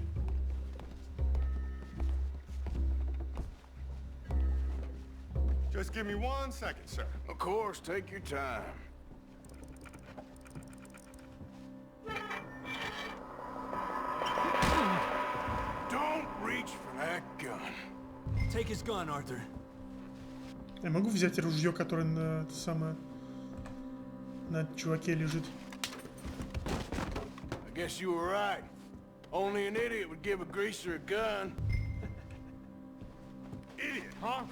Just give me 1 second, sir. Of course, take your time. Don't reach for that gun. Take his gun, Arthur. Я могу взять ружье, которое на это самое на чуваке лежит? I guess you were right. Only an idiot would give a greaser a gun. Idiot, huh?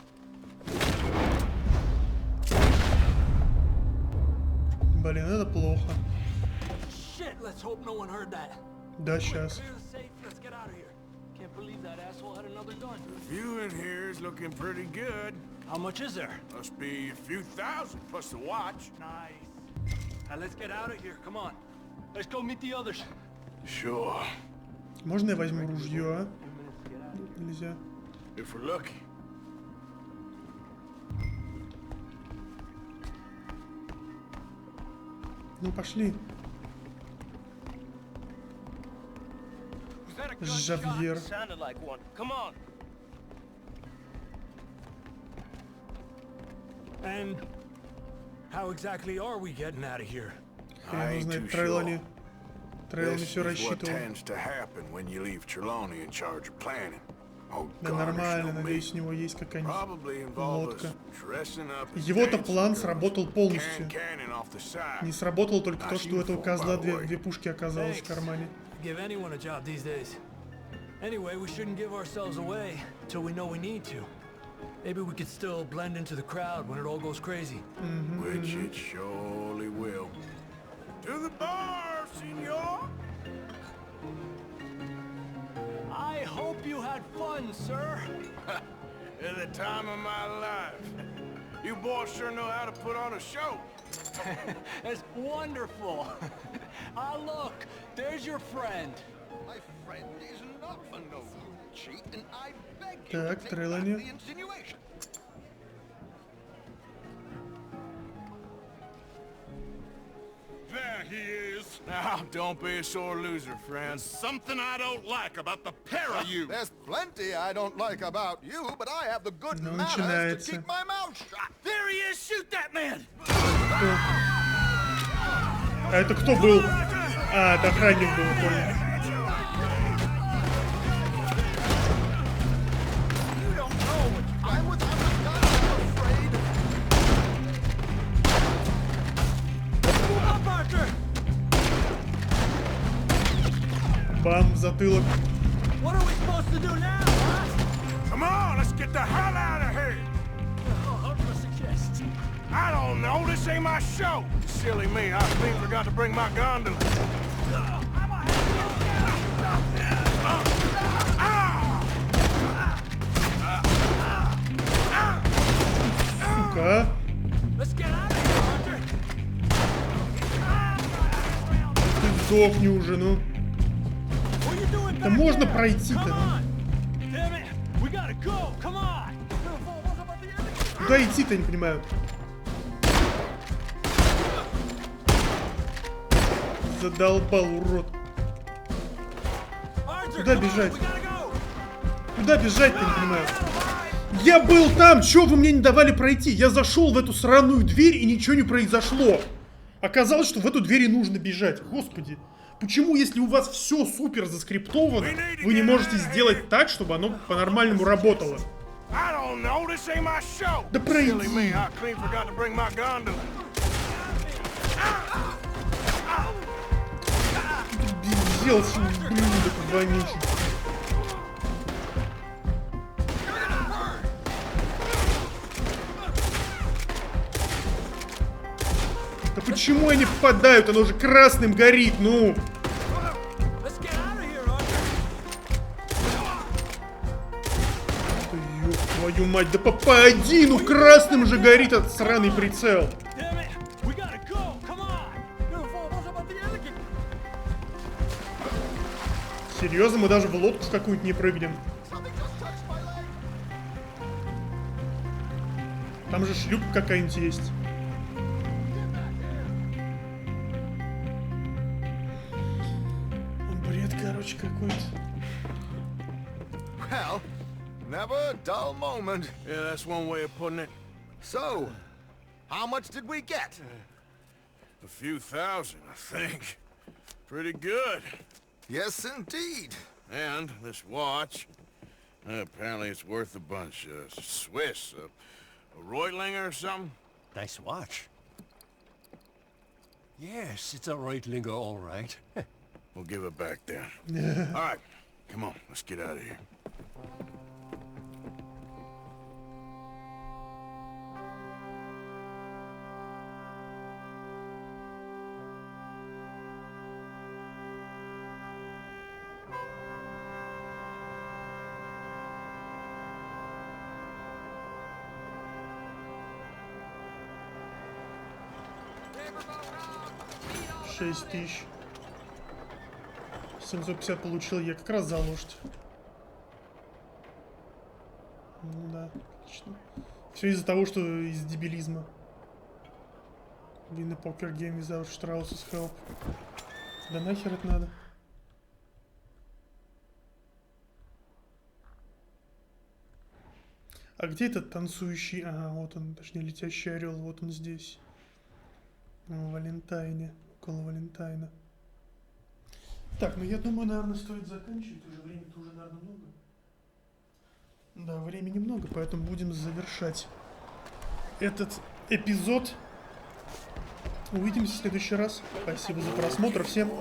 Блин, это плохо. Let's hope no one heard that. Да, сейчас. Clear the safe. Let's get out of here. Can't believe that asshole had another gun. The view in here is looking pretty good. How much is there? Must be a few thousand plus the watch. Nice. Now let's get out of here. Come on. Let's go meet the others. Sure. Можно я возьму ружье, а? Нельзя. If we're lucky. Ну, пошли. Жавьер. Sounded like one. Come on. And how exactly are we getting out of here? Хрен знает, Трейлони. Трейлони This все is what рассчитывал. tends to happen when you leave Trelawney in charge of planning. Oh, Да garnish нормально, no надеюсь, meat. у него есть какая-нибудь Probably involve лодка. us dressing up as Его-то dancing план girls, сработал полностью. cannon off the side. Не сработало только то, что у этого козла две пушки оказалось в кармане. Give anyone a job these days. Anyway, we shouldn't give ourselves away till we know we need to. Maybe we could still blend into the crowd when it all goes crazy. Which it surely will. To the bar, senor! I hope you had fun, sir. At the time of my life. You boys sure know how to put on a show. That's wonderful. Ah, look, there's your friend. My friend is not a no cheat, and I beg you to Так, take back Трейлони. the insinuation. There he is. Now, don't be a sore loser, friend. Something I don't like about the pair of you. There's plenty I don't like about you, but I have the good Ну, manners to начинается. keep my mouth shut. There he is. Shoot that man. А это кто был? А, это охранник был, понял. You don't know what I'm without a gun, I'm afraid. Move up, Archer. Бам, в затылок. What are we supposed to do now, huh? Come on, let's get the hell out of here. How do you suggest? I don't know. This ain't my show. Silly me. I clean forgot to bring my gondola. Сука. Let's get out of here, Archer. Ты сдохни уже, ну. What are you doing Да back можно there? пройти-то, Come ну. on. Damn it. We gotta go. Come on. Куда идти-то, не понимаю. Задолбал, урод. Archer, Куда come on. бежать? We gotta go. Куда бежать-то, не понимаю. Я был там, чё вы мне не давали пройти? Я зашел в эту сраную дверь и ничего не произошло. Оказалось, что в эту дверь и нужно бежать. Господи. Почему, если у вас все супер заскриптовано, вы не можете сделать так, чтобы оно по-нормальному работало? I don't know. This ain't my show. Да пройди. Silly me. I clean forgot to bring my gondola. Безделся, блюдо вонючий. Да почему они попадают? Оно же красным горит, ну! Let's get out of here, Archer. Да ёб твою мать, да попади, ну красным же горит этот сраный прицел. Damn it. We gotta go. Come on. Серьезно, мы даже в лодку в какую-то не прыгнем. Там же шлюпка какая-нибудь есть. Бред, короче, какой-то. Well, never a dull moment. Yeah, that's one way of putting it. So, how much did we get? A few thousand, I think. Pretty good. Yes, indeed. And this watch, apparently it's worth a bunch. Swiss, a Reutlinger or something? Nice watch. Yes, it's a Reutlinger, all right. We'll give it back then. All right, come on, let's get out of here. 6000. 750 получил я как раз за лошадь. Ну да, отлично. Все из-за того, что из дебилизма. Win a poker game without Strauss's help. Да нахер это надо? А где этот танцующий? Ага, вот он, точнее, летящий орел, вот он здесь. В Валентайне, около Валентайна. Так, ну я думаю, наверное, стоит заканчивать. Уже времени-то уже, наверное, много. Да, времени много, поэтому будем завершать этот эпизод. Увидимся в следующий раз. Спасибо за просмотр всем.